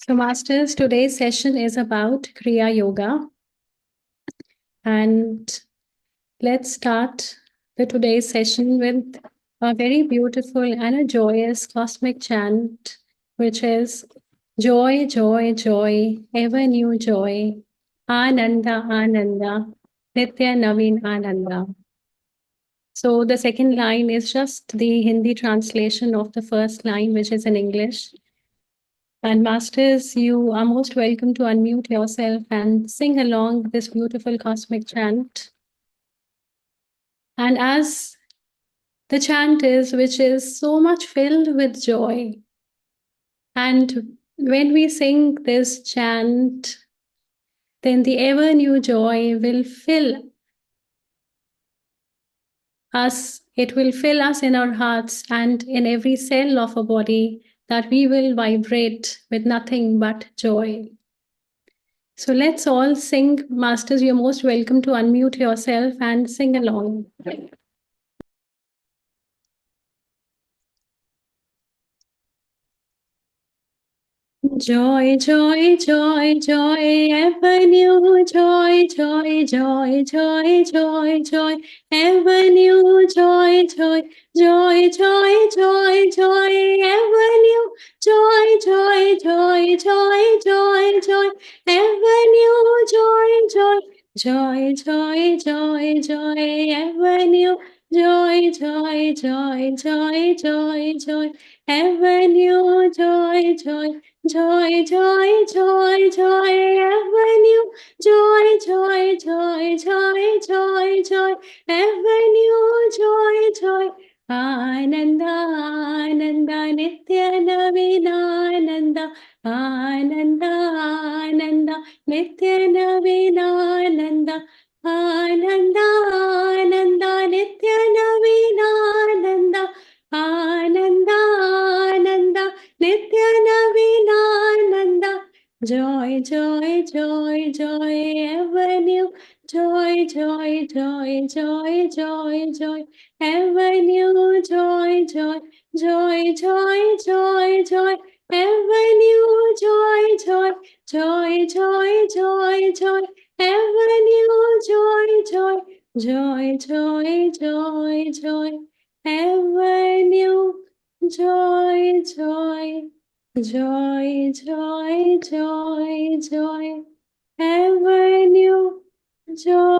So, Masters, today's session is about Kriya Yoga. And let's start today's session with a very beautiful and a joyous cosmic chant, which is Joy, Joy, Joy, ever new joy, Ananda, Ananda, Nitya Naveen Ananda. So the second line is just the Hindi translation of the first line, which is in English. And Masters, you are most welcome to unmute yourself and sing along this beautiful cosmic chant. And as the chant is, which is so much filled with joy, and when we sing this chant, then the ever new joy will fill us. It will fill us in our hearts and in every cell of our body, that we will vibrate with nothing but joy. So let's all sing. Masters, you're most welcome to unmute yourself and sing along. Joy, joy, joy, joy, ever new joy, joy, joy, joy, joy, joy, ever new joy, joy, joy, joy, joy, joy, ever new joy, joy, joy, joy, joy, joy, ever new joy, joy, joy, joy, joy, joy, ever new joy, joy, joy, joy, joy, joy, ever new joy, joy. Joy, joy, joy, joy, ever new. Joy, joy, joy, joy, joy, joy, ever new. Joy, joy. Ananda, Ananda, Nitya Navinananda. Ananda, Ananda, Nitya Navinananda. Ananda, Ananda, Nitya Navinananda. Ananda, Ananda, Nitya Navinananda. Joy, joy, joy, joy, ever new. Joy, joy, joy, joy, joy, joy, ever new. Joy, joy, joy, joy, joy, joy, ever new. Joy, joy, joy, joy, joy, joy, ever new. Joy, joy, joy, joy, joy, joy, ever new. Joy, joy, joy, joy, joy, joy, ever new. Joy,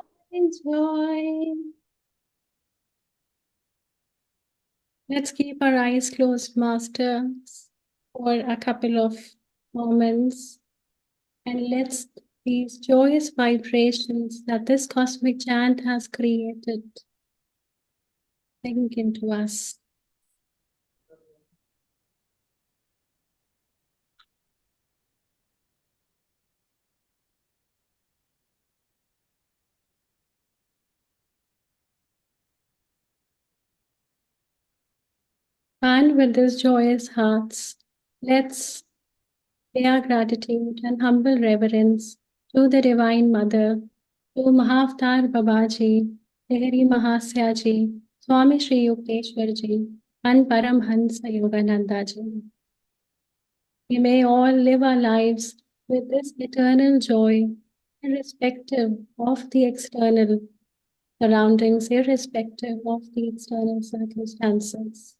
joy. Let's keep our eyes closed, Masters, for a couple of moments, and let's these joyous vibrations that this cosmic chant has created sink into us. And with these joyous hearts, let's pay our gratitude and humble reverence to the Divine Mother, to Mahavatar Babaji, Tehri Mahasya Ji, Swami Shri Yukteswar Ji, and Paramahansa Yogananda Ji. We may all live our lives with this eternal joy, irrespective of the external surroundings, irrespective of the external circumstances.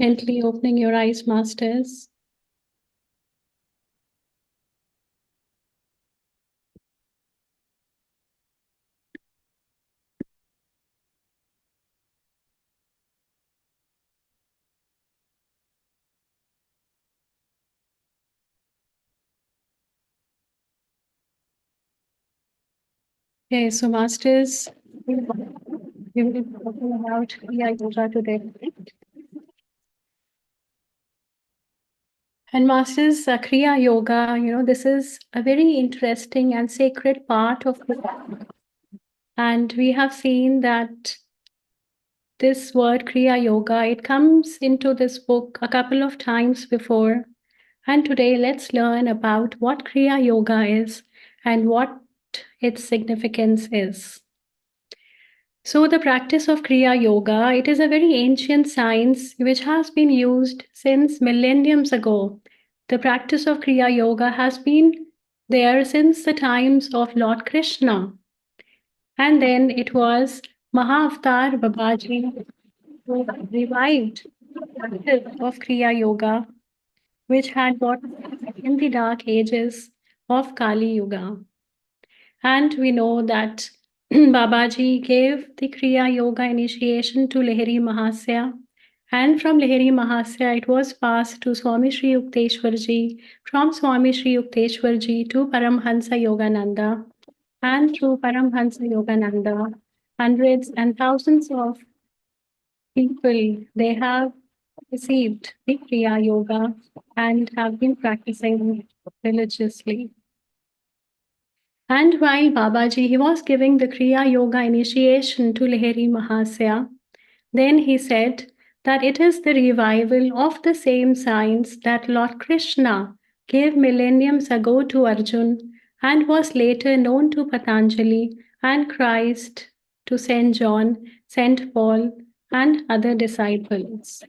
Gently opening your eyes, Masters. Okay, so Masters, we will be talking about Kriya Yoga today. And Masters, Kriya Yoga, this is a very interesting and sacred part of the book. And we have seen that this word Kriya Yoga, it comes into this book a couple of times before. And today let's learn about what Kriya Yoga is and what its significance is. So the practice of Kriya Yoga, it is a very ancient science which has been used since millenniums ago. The practice of Kriya Yoga has been there since the times of Lord Krishna. And then it was Mahavatar Babaji who revived the practice of Kriya Yoga, which had got in the dark ages of Kali Yuga. And we know that Babaji gave the Kriya Yoga initiation to Lahiri Mahasya. And from Lahiri Mahasya, it was passed to Swami Sri Yukteswarji, from Swami Sri Yukteswarji to Paramahansa Yogananda, and through Paramahansa Yogananda, hundreds and thousands of people, they have received the Kriya Yoga and have been practicing religiously. And while Babaji he was giving the Kriya Yoga initiation to Lahiri Mahasya, then he said that it is the revival of the same science that Lord Krishna gave millenniums ago to Arjun and was later known to Patanjali and Christ to St. John, St. Paul, and other disciples.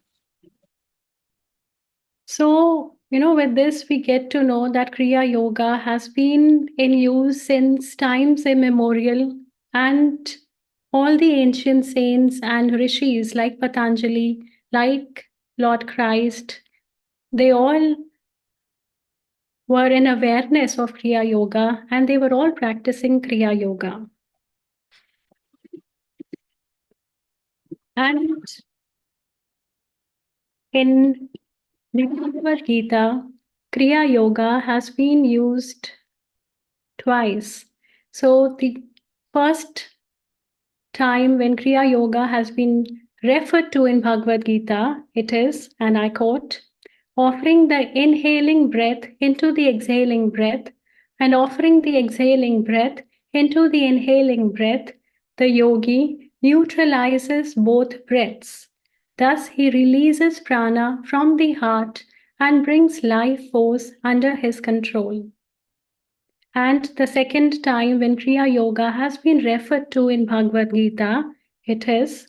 So, with this, we get to know that Kriya Yoga has been in use since times immemorial, and all the ancient saints and rishis like Patanjali, like Lord Christ, they all were in awareness of Kriya Yoga and they were all practicing Kriya Yoga. And in the Bhagavad Gita, Kriya Yoga has been used twice. So the first time when Kriya Yoga has been referred to in Bhagavad Gita, it is, and I quote, offering the inhaling breath into the exhaling breath and offering the exhaling breath into the inhaling breath, the yogi neutralizes both breaths. Thus, he releases prana from the heart and brings life force under his control. And the second time when Kriya Yoga has been referred to in Bhagavad Gita, it is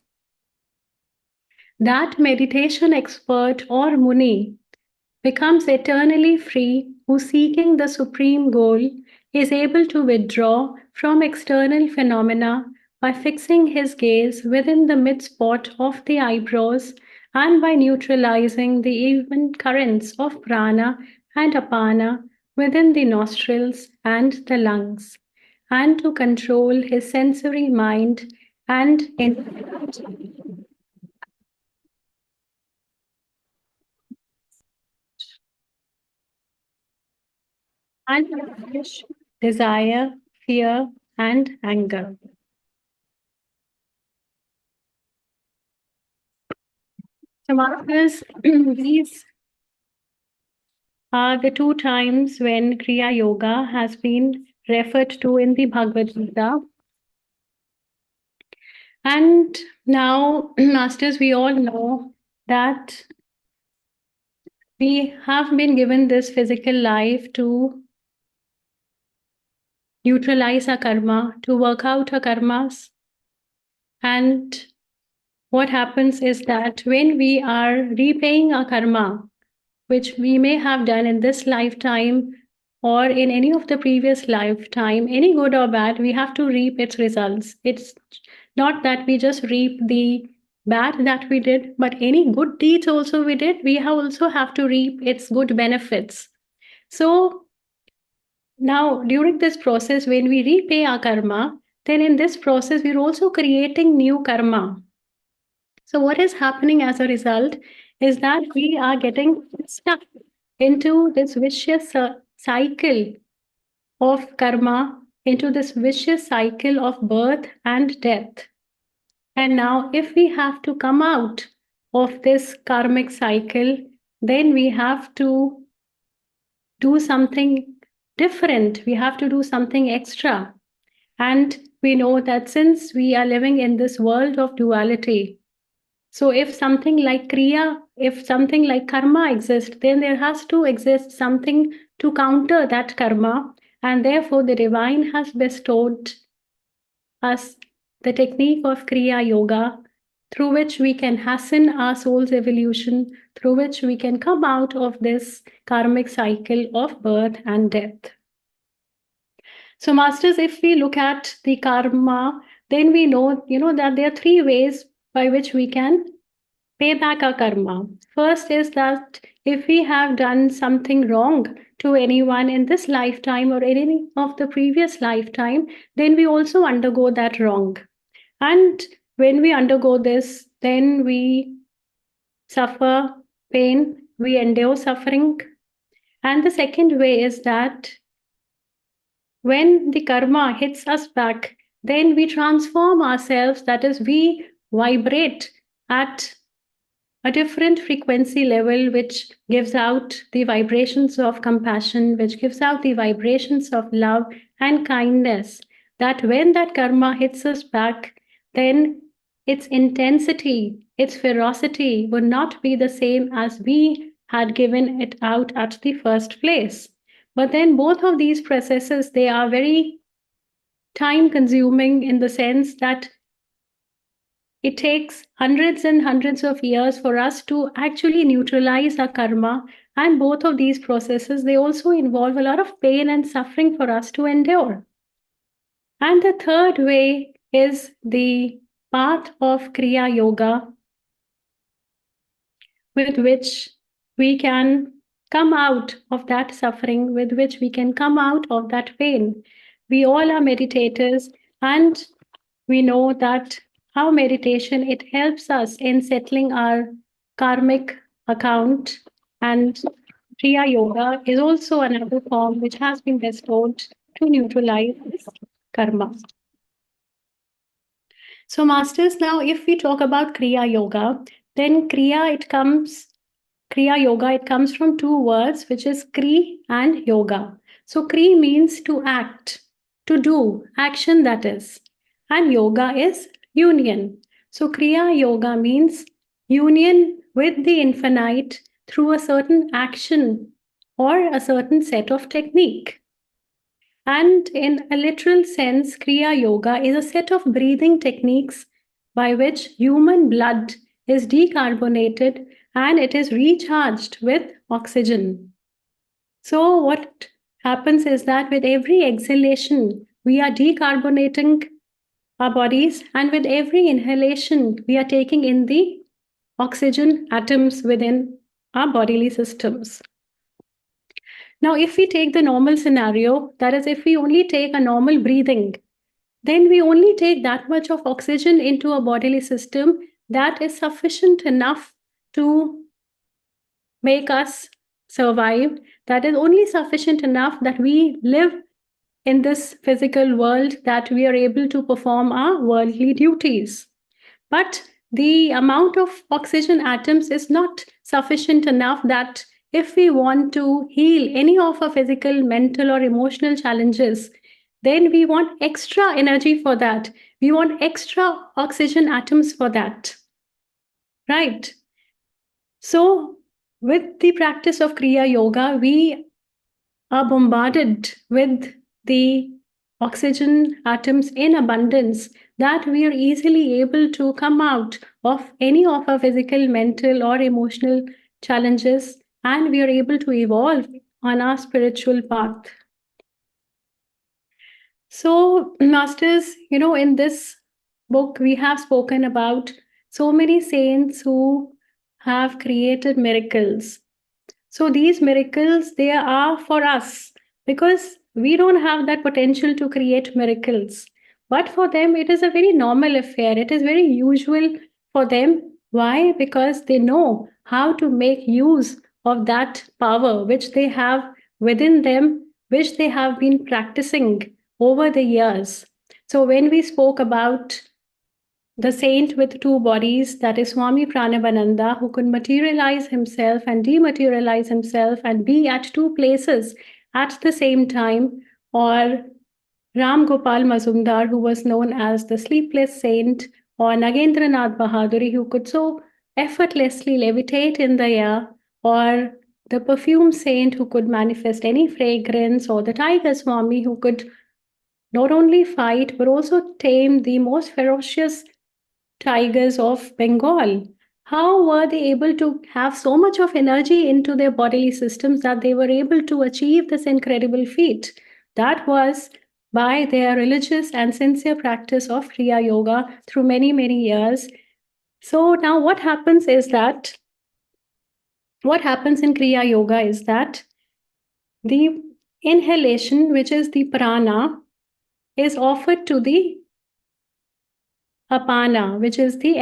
that meditation expert or Muni becomes eternally free who, seeking the supreme goal, is able to withdraw from external phenomena by fixing his gaze within the mid-spot of the eyebrows and by neutralizing the even currents of prana and apana within the nostrils and the lungs, and to control his sensory mind and and banish desire, fear, and anger. So, Marcus, these are the two times when Kriya Yoga has been referred to in the Bhagavad Gita. And now, Masters, we all know that we have been given this physical life to neutralize our karma, to work out our karmas. And what happens is that when we are repaying our karma, which we may have done in this lifetime or in any of the previous lifetime, any good or bad, we have to reap its results. It's not that we just reap the bad that we did, but any good deeds also we did, we also have to reap its good benefits. So now during this process, when we repay our karma, then in this process, we're also creating new karma. So what is happening as a result is that we are getting stuck into this vicious cycle of karma, into this vicious cycle of birth and death. And now, if we have to come out of this karmic cycle, then we have to do something different. We have to do something extra. And we know that since we are living in this world of duality, so if something like Kriya, if something like karma exists, then there has to exist something to counter that karma. And therefore, the divine has bestowed us the technique of Kriya Yoga, through which we can hasten our soul's evolution, through which we can come out of this karmic cycle of birth and death. So, masters, if we look at the karma, then we know, that there are three ways by which we can pay back our karma. First is that if we have done something wrong to anyone in this lifetime or any of the previous lifetime, then we also undergo that wrong. And when we undergo this, then we suffer pain, we endure suffering. And the second way is that when the karma hits us back, then we transform ourselves, that is, we vibrate at a different frequency level, which gives out the vibrations of compassion, which gives out the vibrations of love and kindness. That when that karma hits us back, then its intensity, its ferocity would not be the same as we had given it out at the first place. But then both of these processes, they are very time consuming in the sense that it takes hundreds and hundreds of years for us to actually neutralize our karma. And both of these processes, they also involve a lot of pain and suffering for us to endure. And the third way is the path of Kriya Yoga, with which we can come out of that suffering, with which we can come out of that pain. We all are meditators, and we know that how meditation, it helps us in settling our karmic account, and Kriya Yoga is also another form which has been bestowed to neutralize this karma. So, masters, now if we talk about Kriya Yoga, then Kriya Yoga, it comes from two words, which is Kri and Yoga. So, Kri means to act, to do, action, that is. And Yoga is union. So, Kriya Yoga means union with the infinite through a certain action or a certain set of technique. And in a literal sense, Kriya Yoga is a set of breathing techniques by which human blood is decarbonated and it is recharged with oxygen. So, what happens is that with every exhalation, we are decarbonating our bodies, and with every inhalation, we are taking in the oxygen atoms within our bodily systems. Now, if we take the normal scenario, that is, if we only take a normal breathing, then we only take that much of oxygen into a bodily system that is sufficient enough to make us survive. That is only sufficient enough that we live in this physical world, that we are able to perform our worldly duties. But the amount of oxygen atoms is not sufficient enough that if we want to heal any of our physical, mental, or emotional challenges, then we want extra energy for that. We want extra oxygen atoms for that. Right? So, with the practice of Kriya Yoga, we are bombarded with the oxygen atoms in abundance, that we are easily able to come out of any of our physical, mental, or emotional challenges, and we are able to evolve on our spiritual path. So, masters, in this book, we have spoken about so many saints who have created miracles. So these miracles, they are for us because we don't have that potential to create miracles. But for them, it is a very normal affair. It is very usual for them. Why? Because they know how to make use of that power which they have within them, which they have been practicing over the years. So when we spoke about the saint with two bodies, that is Swami Pranavananda, who could materialize himself and dematerialize himself and be at two places at the same time, or Ram Gopal Mazumdar, who was known as the sleepless saint, or Nagendranath Bahaduri, who could so effortlessly levitate in the air, or the perfume saint who could manifest any fragrance, or the tiger Swami who could not only fight, but also tame the most ferocious tigers of Bengal. How were they able to have so much of energy into their bodily systems that they were able to achieve this incredible feat? That was by their religious and sincere practice of Kriya Yoga through many, many years. So now what happens in Kriya Yoga is that the inhalation, which is the prana, is offered to the apana, which is the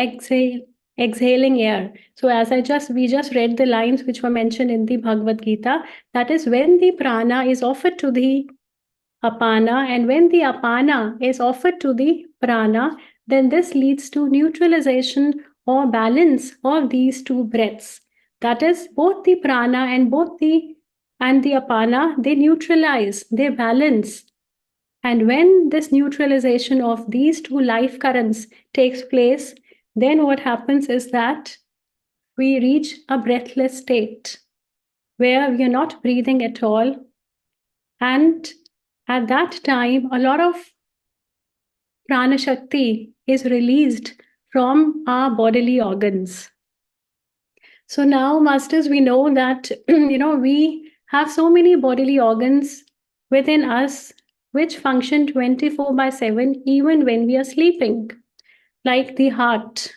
exhaling air. So as we just read the lines which were mentioned in the Bhagavad Gita, that is when the prana is offered to the apana, and when the apana is offered to the prana, then this leads to neutralization or balance of these two breaths. That is, both the prana and the apana, they neutralize, they balance. And when this neutralization of these two life currents takes place, then what happens is that we reach a breathless state where we are not breathing at all. And at that time, a lot of prana shakti is released from our bodily organs. So now, masters, we know that we have so many bodily organs within us which function 24/7 even when we are sleeping, like the heart.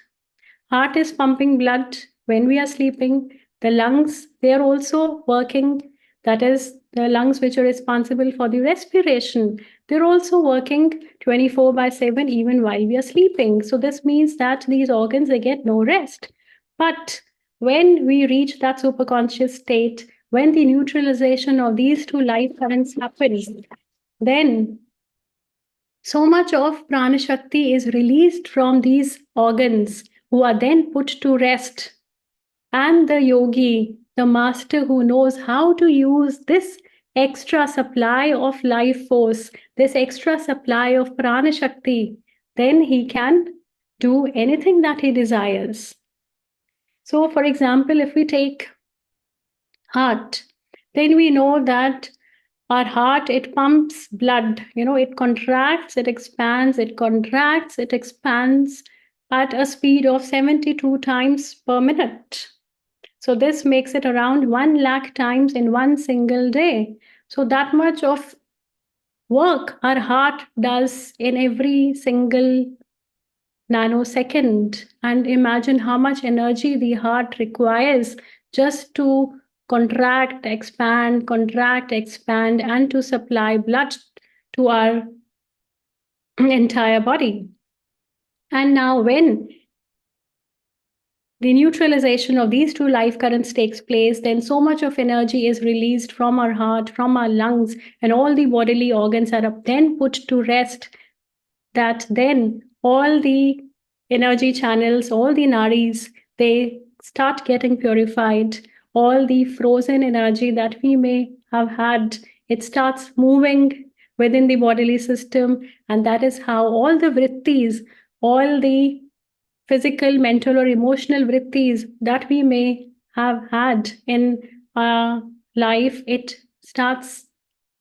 Heart is pumping blood when we are sleeping. The lungs, they are also working. That is, the lungs which are responsible for the respiration. They're also working 24/7 even while we are sleeping. So this means that these organs, they get no rest. But when we reach that superconscious state, when the neutralization of these two life currents happens, then so much of prana shakti is released from these organs, who are then put to rest. And the yogi, the master who knows how to use this extra supply of life force, this extra supply of prana shakti, then he can do anything that he desires. So, for example, if we take heart, then we know that our heart, it pumps blood, it contracts, it expands, it contracts, it expands at a speed of 72 times per minute. So this makes it around 1 lakh times in one single day. So that much of work our heart does in every single nanosecond. And imagine how much energy the heart requires just to contract, expand, and to supply blood to our entire body. And now, when the neutralization of these two life currents takes place, then so much of energy is released from our heart, from our lungs, and all the bodily organs are then put to rest, that then all the energy channels, all the nadis, they start getting purified. All the frozen energy that we may have had, it starts moving within the bodily system. And that is how all the vrittis, all the physical, mental, or emotional vrittis that we may have had in our life, it starts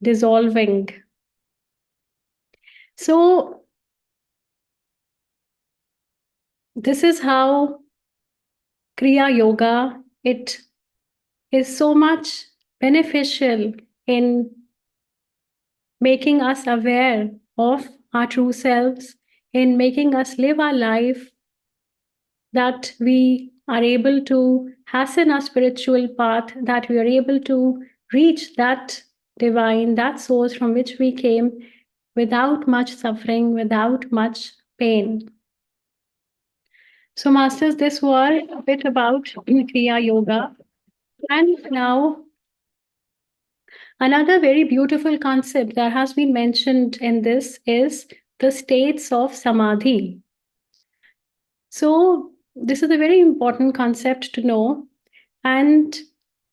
dissolving. So this is how Kriya Yoga, it is so much beneficial in making us aware of our true selves, in making us live our life, that we are able to hasten our spiritual path, that we are able to reach that divine, that source from which we came, without much suffering, without much pain. So, masters, this was a bit about Kriya Yoga. And now, another very beautiful concept that has been mentioned in this is the states of samadhi. So, this is a very important concept to know. And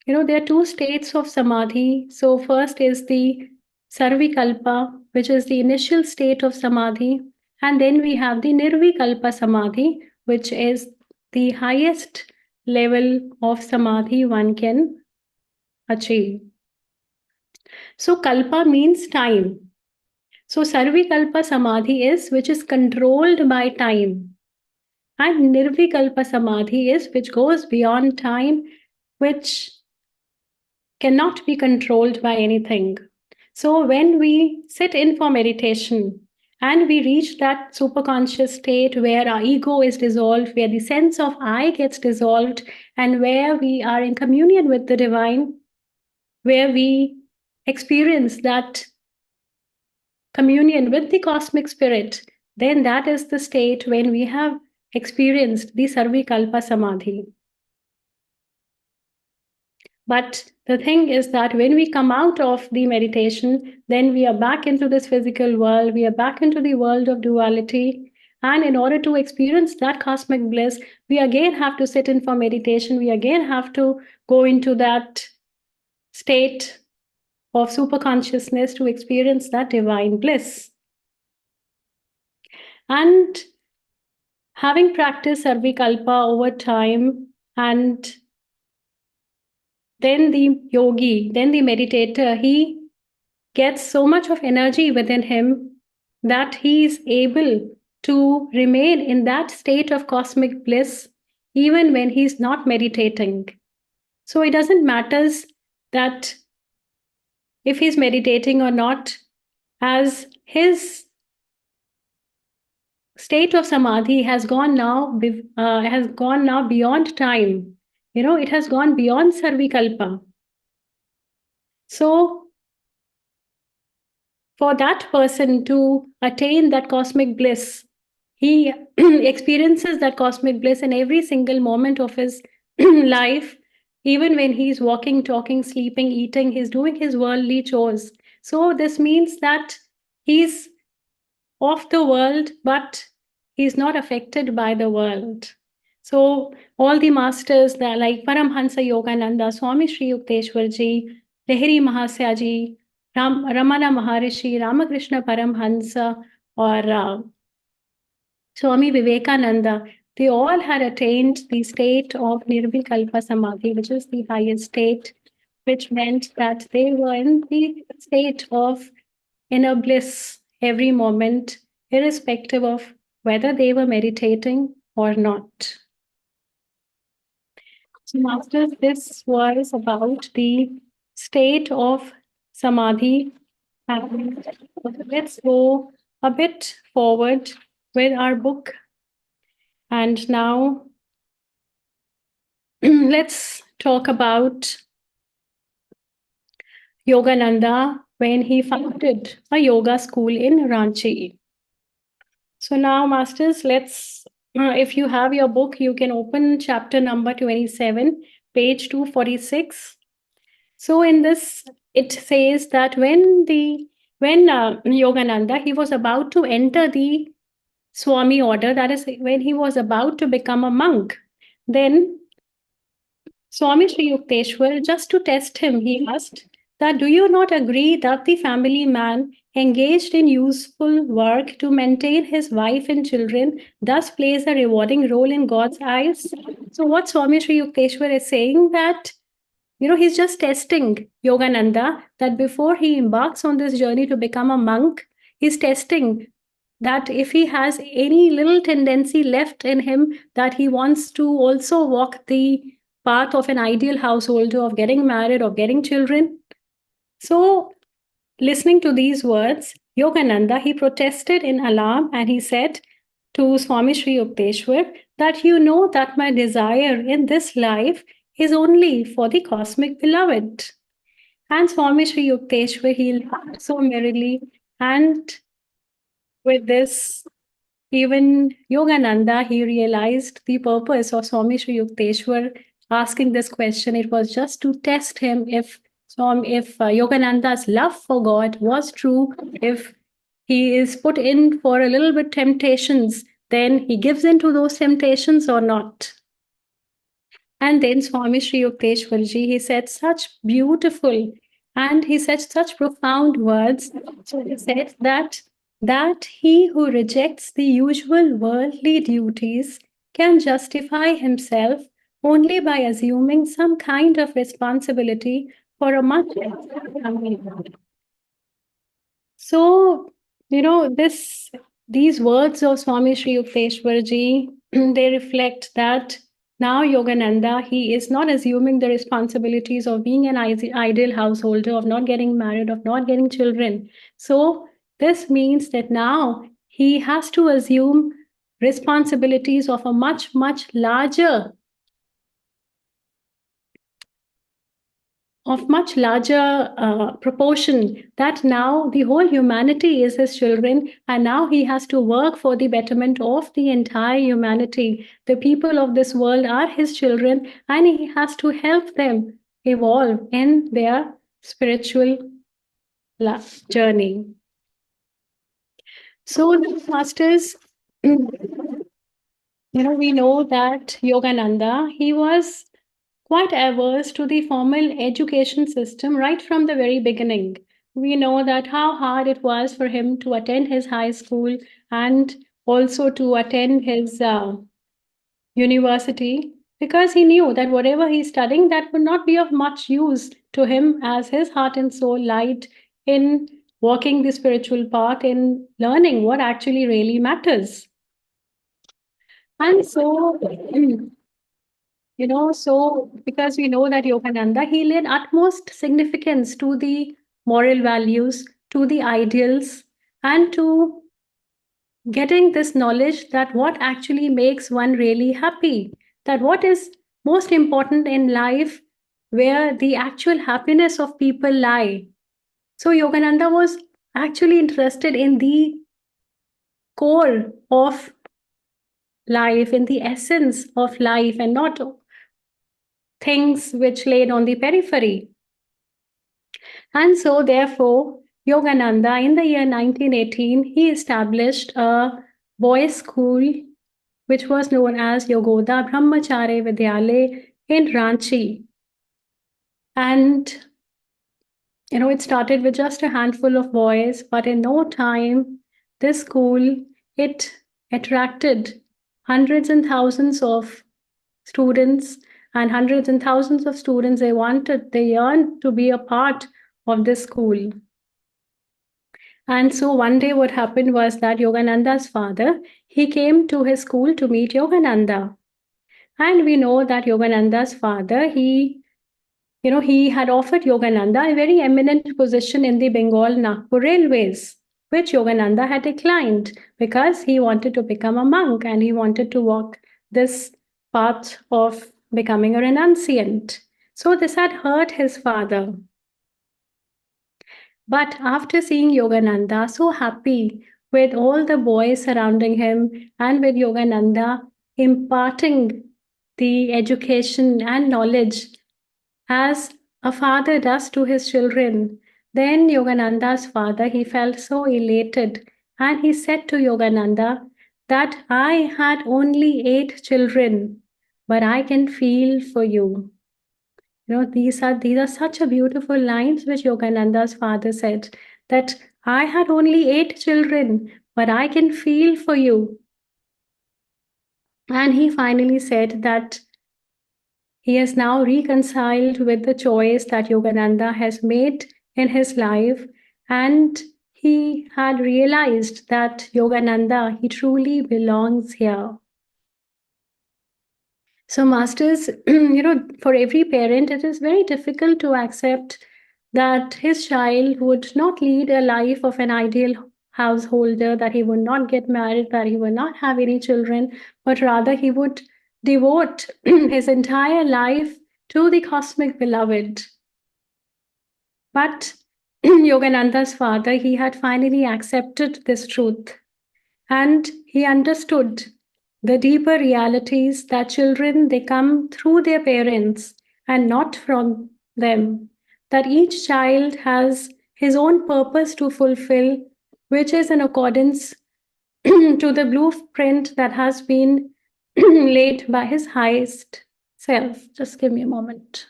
there are two states of samadhi. So, first is the sarvikalpa, which is the initial state of samadhi. And then we have the nirvikalpa samadhi, which is the highest level of samadhi one can achieve. So, kalpa means time. So Sarvikalpa Samadhi is which is controlled by time. And Nirvikalpa Samadhi is which goes beyond time, which cannot be controlled by anything. So when we sit in for meditation and we reach that superconscious state where our ego is dissolved, where the sense of I gets dissolved, and where we are in communion with the divine, where we experience that communion with the cosmic spirit, then that is the state when we have experienced the Sarvikalpa Samadhi. But the thing is that when we come out of the meditation, then we are back into this physical world, we are back into the world of duality. And in order to experience that cosmic bliss, we again have to sit in for meditation, we again have to go into that state of super consciousness to experience that divine bliss. And having practiced Sarvikalpa over time, and then the yogi, then the meditator, he gets so much of energy within him that he is able to remain in that state of cosmic bliss even when he's not meditating. So it doesn't matter that if he's meditating or not, as his state of samadhi has gone now beyond time. It has gone beyond sarvikalpa. So for that person to attain that cosmic bliss, he experiences that cosmic bliss in every single moment of his life, even when he's walking, talking, sleeping, eating, he's doing his worldly chores. So this means that he's of the world, but he's not affected by the world. So all the masters that like Paramahansa Yogananda, Swami Sri Yukteswar ji, Lahiri Mahasya ji, Ramana Maharishi, Ramakrishna Paramhansa, or Swami Vivekananda, they all had attained the state of Nirvikalpa Samadhi, which is the highest state, which meant that they were in the state of inner bliss every moment, irrespective of whether they were meditating or not. So, Masters, this was about the state of Samadhi. And let's go a bit forward with our book. And now let's talk about Yogananda when he founded a yoga school in Ranchi. So now, Masters, if you have your book, you can open chapter number 27, page 246. So in this, it says that when Yogananda, he was about to enter the Swami order, that is when he was about to become a monk, then Swami Sri Yukteswar, just to test him, he asked that, do you not agree that the family man engaged in useful work to maintain his wife and children thus plays a rewarding role in God's eyes? So what Swami Sri Yukteswar is saying that, he's just testing Yogananda that before he embarks on this journey to become a monk, he's testing that if he has any little tendency left in him that he wants to also walk the path of an ideal householder, of getting married, of getting children. So, listening to these words, Yogananda, he protested in alarm and he said to Swami Sri Yukteswar that you know that my desire in this life is only for the cosmic beloved. And Swami Sri Yukteswar, he laughed so merrily, and with this, even Yogananda, he realized the purpose of Swami Sri Yukteswar asking this question. It was just to test him if Yogananda's love for God was true, if he is put in for a little bit temptations, then he gives in to those temptations or not. And then Swami Sri Yukteswarji, he said such beautiful and he said such profound words. So he said that he who rejects the usual worldly duties can justify himself only by assuming some kind of responsibility for a much. So, these words of Swami Sri Yukteswarji, they reflect that now Yogananda, he is not assuming the responsibilities of being an ideal householder, of not getting married, of not getting children. So this means that now he has to assume responsibilities of a much, much larger proportion, that now the whole humanity is his children, and now he has to work for the betterment of the entire humanity. The people of this world are his children, and he has to help them evolve in their spiritual journey. So, masters, we know that Yogananda, he was quite averse to the formal education system right from the very beginning. We know that how hard it was for him to attend his high school and also to attend his university, because he knew that whatever he's studying, that would not be of much use to him, as his heart and soul lied in walking the spiritual path, in learning what actually really matters. And so so because we know that Yogananda, he laid utmost significance to the moral values, to the ideals, and to getting this knowledge that what actually makes one really happy, that what is most important in life, where the actual happiness of people lie. So Yogananda was actually interested in the core of life, in the essence of life, and not things which laid on the periphery. And so, therefore, Yogananda, in the year 1918, he established a boys' school which was known as Yogoda Brahmachari Vidyalaya in Ranchi. And, it started with just a handful of boys, but in no time, this school, it attracted hundreds and thousands of students, and hundreds and thousands of students, they yearned to be a part of this school. And so one day what happened was that Yogananda's father, he came to his school to meet Yogananda. And we know that Yogananda's father, he had offered Yogananda a very eminent position in the Bengal Nagpur railways, which Yogananda had declined because he wanted to become a monk and he wanted to walk this path of becoming a renunciant. So this had hurt his father. But after seeing Yogananda so happy with all the boys surrounding him and with Yogananda imparting the education and knowledge as a father does to his children, then Yogananda's father, he felt so elated, and he said to Yogananda that I had only 8 children, but I can feel for you. These are such a beautiful lines which Yogananda's father said, that I had only 8 children, but I can feel for you. And he finally said that he has now reconciled with the choice that Yogananda has made in his life, and he had realized that Yogananda, he truly belongs here. So, masters, for every parent, it is very difficult to accept that his child would not lead a life of an ideal householder, that he would not get married, that he would not have any children, but rather he would devote his entire life to the cosmic beloved. But Yogananda's father, he had finally accepted this truth, and he understood the deeper realities that children, they come through their parents and not from them, that each child has his own purpose to fulfill, which is in accordance to the blueprint that has been laid by his highest self. Just give me a moment.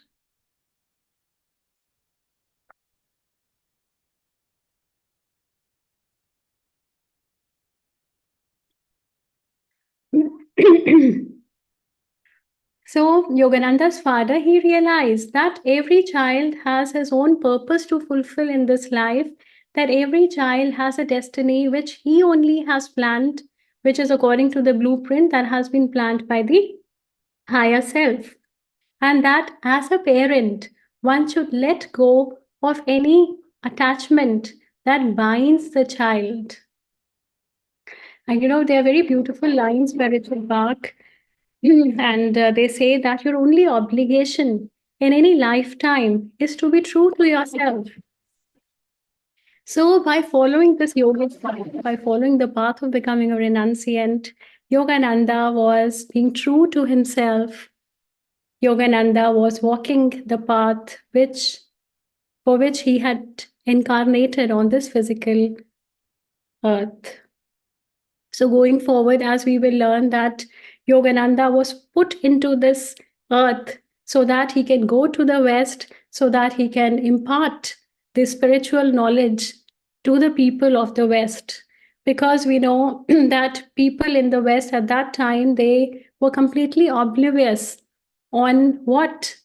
So, Yogananda's father, he realized that every child has his own purpose to fulfill in this life, that every child has a destiny which he only has planned, which is according to the blueprint that has been planned by the higher self. And that as a parent, one should let go of any attachment that binds the child. And they are very beautiful lines where it's back. And they say that your only obligation in any lifetime is to be true to yourself. So, by following this yoga path, by following the path of becoming a renunciant, Yogananda was being true to himself. Yogananda was walking the path for which he had incarnated on this physical earth. So, going forward, as we will learn that Yogananda was put into this earth so that he can go to the West, so that he can impart the spiritual knowledge to the people of the West. Because we know that people in the West at that time, they were completely oblivious on what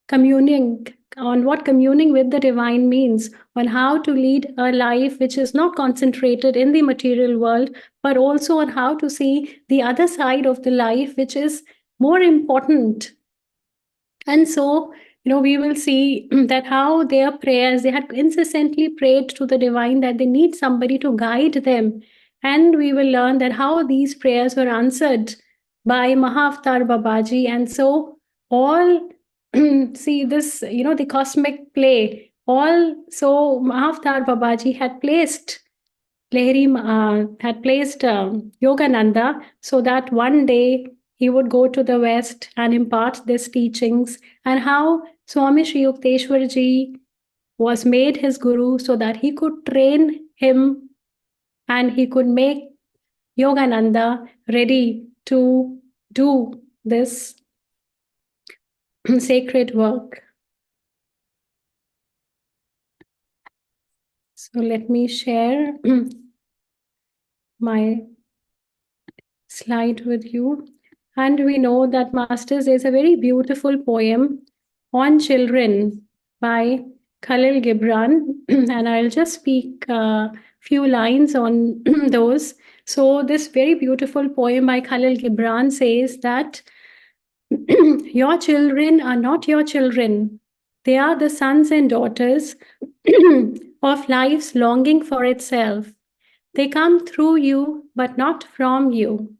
communing with the divine means, on how to lead a life which is not concentrated in the material world, but also on how to see the other side of the life, which is more important. And so, we will see that how their prayers, they had incessantly prayed to the divine that they need somebody to guide them. And we will learn that how these prayers were answered by Mahavatar Babaji. And so, all see this, the cosmic play. All so Mahavatar Babaji had placed Yogananda so that one day he would go to the West and impart these teachings, and how Swami Sri Yukteswar Ji was made his guru so that he could train him and he could make Yogananda ready to do this sacred work. So let me share my slide with you. And we know that Masters is a very beautiful poem on children by Khalil Gibran, and I'll just speak a few lines on those. So, this very beautiful poem by Khalil Gibran says that your children are not your children, they are the sons and daughters of life's longing for itself. They come through you, but not from you.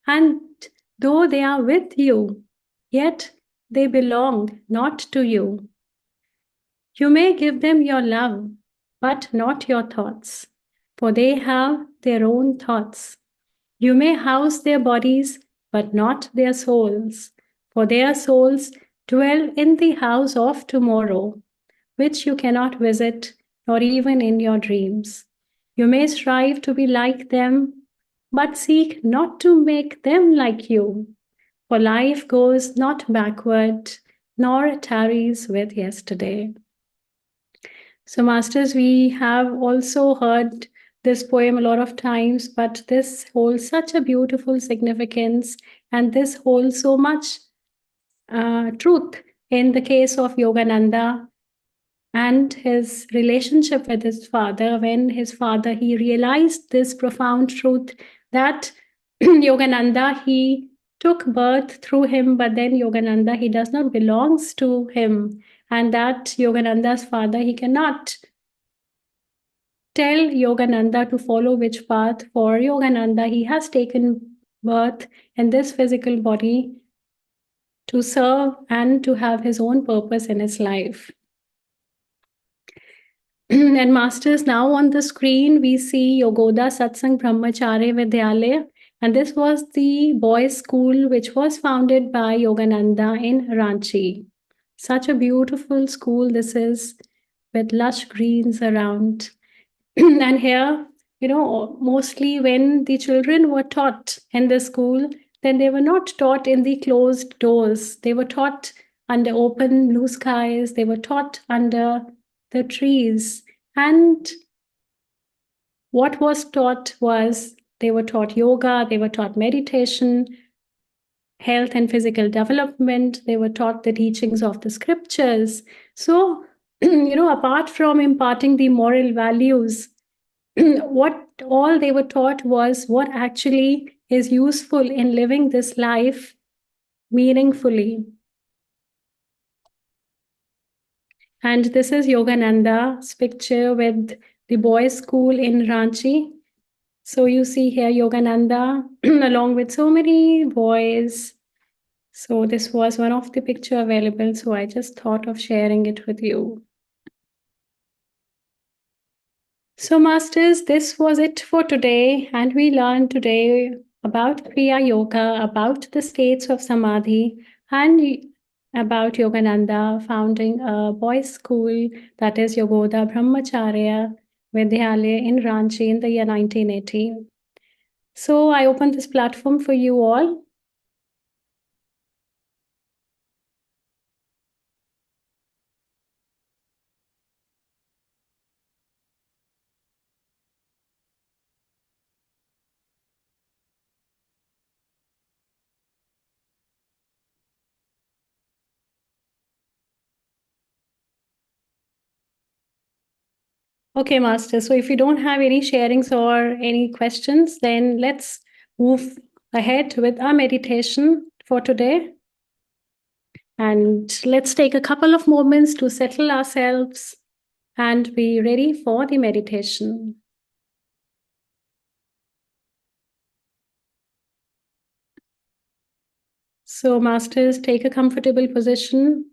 And though they are with you, yet they belong not to you. You may give them your love, but not your thoughts, for they have their own thoughts. You may house their bodies, but not their souls, for their souls dwell in the house of tomorrow, which you cannot visit, nor even in your dreams. You may strive to be like them, but seek not to make them like you, for life goes not backward, nor tarries with yesterday. So, Masters, we have also heard this poem a lot of times, but this holds such a beautiful significance, and this holds so much truth in the case of Yogananda and his relationship with his father. When his father, he realized this profound truth that Yogananda, he took birth through him, but then Yogananda, he does not belongs to him, and that Yogananda's father, he cannot tell Yogananda to follow which path. For Yogananda, he has taken birth in this physical body to serve and to have his own purpose in his life. And Masters, now on the screen, we see Yogoda Satsang Brahmachari Vidyalaya. And this was the boys' school which was founded by Yogananda in Ranchi. Such a beautiful school this is, with lush greens around. And here, mostly when the children were taught in the school, then they were not taught in the closed doors. They were taught under open blue skies. They were taught under the trees. And what was taught was they were taught yoga, they were taught meditation, health and physical development, they were taught the teachings of the scriptures. So apart from imparting the moral values, what all they were taught was what actually is useful in living this life meaningfully. And this is Yogananda's picture with the boys' school in Ranchi. So you see here Yogananda along with so many boys. So this was one of the picture available. So I just thought of sharing it with you. So masters, this was it for today. And we learned today about Kriya Yoga, about the states of Samadhi, and about Yogananda founding a boys' school, that is Yogoda Brahmacharya Vidyalaya in Ranchi in the year 1918. So I open this platform for you all. Okay, Master. So if you don't have any sharings or any questions, then let's move ahead with our meditation for today. And let's take a couple of moments to settle ourselves and be ready for the meditation. So, Masters, take a comfortable position.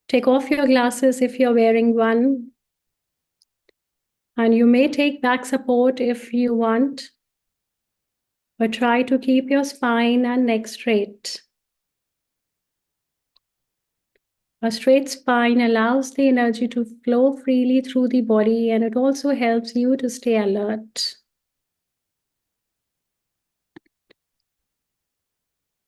Take off your glasses if you're wearing one. And you may take back support if you want, but try to keep your spine and neck straight. A straight spine allows the energy to flow freely through the body, and it also helps you to stay alert.